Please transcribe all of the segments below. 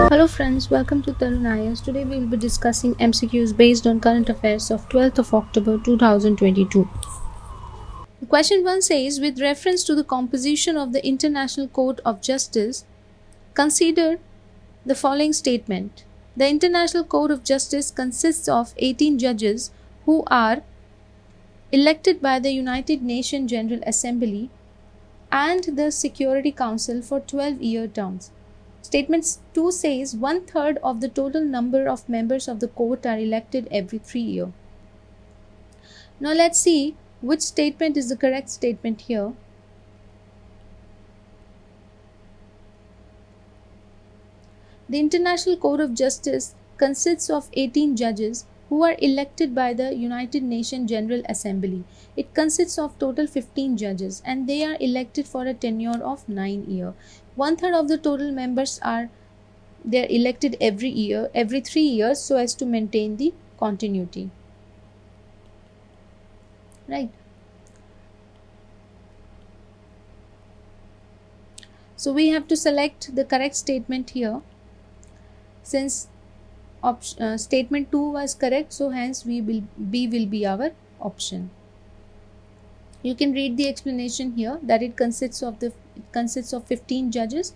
Hello friends, welcome to Tarunayas. Today we will be discussing MCQs based on current affairs of 12th of October 2022. Question 1 says, with reference to the composition of the International Court of Justice, consider the following statement. The International Court of Justice consists of 18 judges who are elected by the United Nations General Assembly and the Security Council for 12-year terms. Statement 2 says 1/3 of the total number of members of the court are elected every 3 years. Now let's see which statement is the correct statement here. The International Court of Justice consists of 18 judges who are elected by the United Nations General Assembly. It consists of total 15 judges and they are elected for a tenure of 9 years. 1/3 of the total members are elected every 3 years, so as to maintain the continuity. Right. So we have to select the correct statement here. Since statement 2 was correct, so hence B will be our option. You can read the explanation here that it consists of 15 judges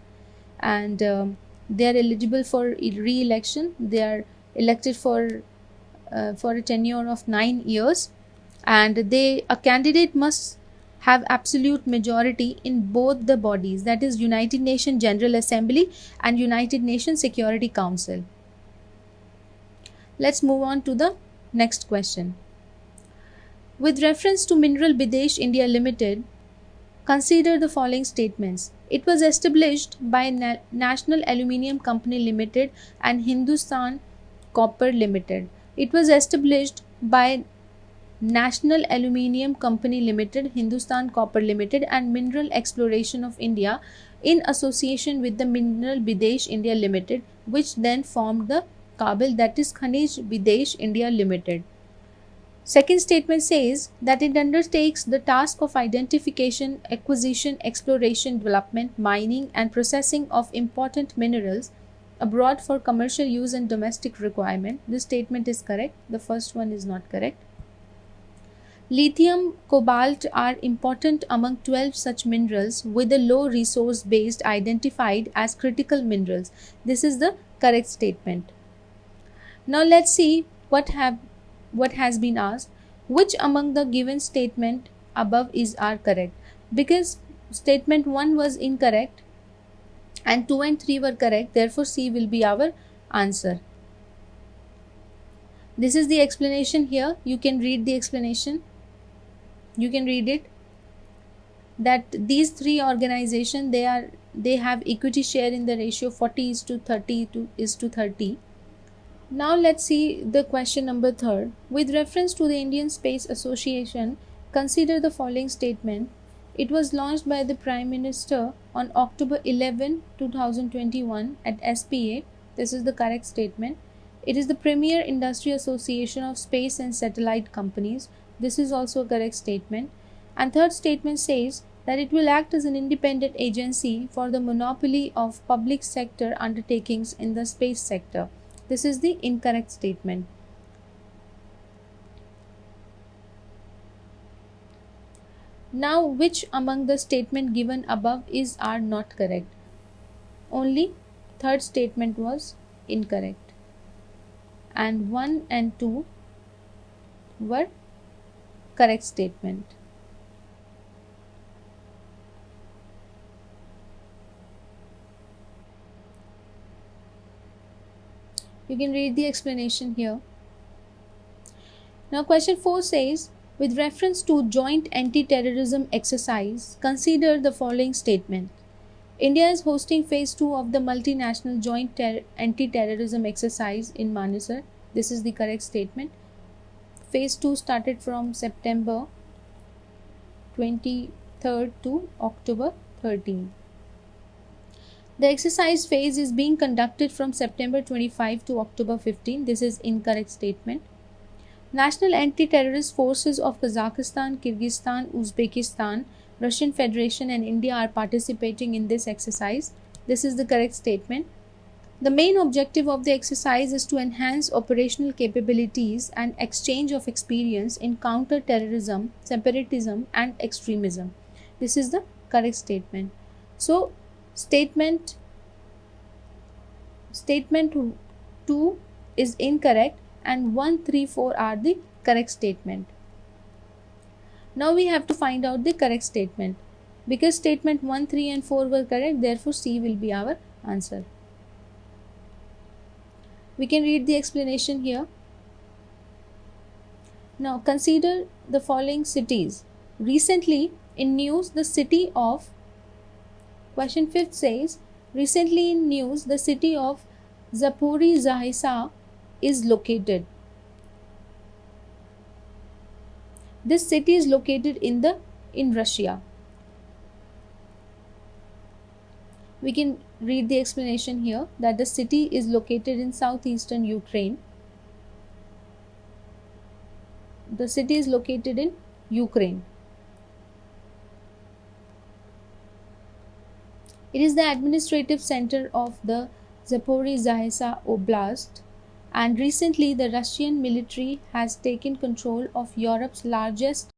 and they are eligible for re-election. They are elected for a tenure of 9 years, and a candidate must have absolute majority in both the bodies, that is United Nations General Assembly and United Nations Security Council. Let's move on to the next question. With reference to Mineral Bidesh India Limited, consider the following statements. It was established by NationalAluminium Company Limited and Hindustan Copper Limited. It was established by NationalAluminium Company Limited, Hindustan Copper Limited and Mineral Exploration of India in association with the Mineral Bidesh India Limited, which then formed the KABIL, that is Khanij Bidesh India Limited. Second statement says that it undertakes the task of identification, acquisition, exploration, development, mining and processing of important minerals abroad for commercial use and domestic requirement. This statement is correct. The first one is not correct. Lithium, cobalt are important among 12 such minerals with a low resource base identified as critical minerals. This is the correct statement. Now let's see what has been asked. Which among the given statement above are correct? Because statement 1 was incorrect and 2 and 3 were correct, therefore C will be our answer. This is the explanation here. You can read the explanation. You can read it, that these three organizations, they have equity share in the ratio 40:30:30. Now let's see the question number 3. With reference to the Indian Space Association, consider the following statement. It was launched by the Prime Minister on October 11, 2021 at SPA. This is the correct statement. It is the premier industry association of space and satellite companies. This is also a correct statement. And third statement says that it will act as an independent agency for the monopoly of public sector undertakings in the space sector. This is the incorrect statement. Now, which among the statement given above are not correct? Only third statement was incorrect, and 1 and 2 were correct statement. You can read the explanation here. Now question 4 says, with reference to joint anti-terrorism exercise, consider the following statement. India is hosting phase 2 of the multinational joint anti-terrorism exercise in Manesar. This is the correct statement. Phase 2 started from September 23rd to October 13th. The exercise phase is being conducted from September 25 to October 15. This is incorrect statement. National anti-terrorist forces of Kazakhstan, Kyrgyzstan, Uzbekistan, Russian Federation and India are participating in this exercise. This is the correct statement. The main objective of the exercise is to enhance operational capabilities and exchange of experience in counter-terrorism, separatism, and extremism. This is the correct statement. So, statement 2 is incorrect and 1, 3, 4 are the correct statement. Now we have to find out the correct statement. Because statement 1, 3 and 4 were correct, therefore C will be our answer. We can read the explanation here. Now consider the following cities. Recently in news, the city of, question 5th says, recently in news, the city of Zaporizhzhia is located. This city is located in Russia. We can read the explanation here that the city is located in southeastern Ukraine. The city is located in Ukraine. It is the administrative center of the Zaporizhzhia Oblast, and recently the Russian military has taken control of Europe's largest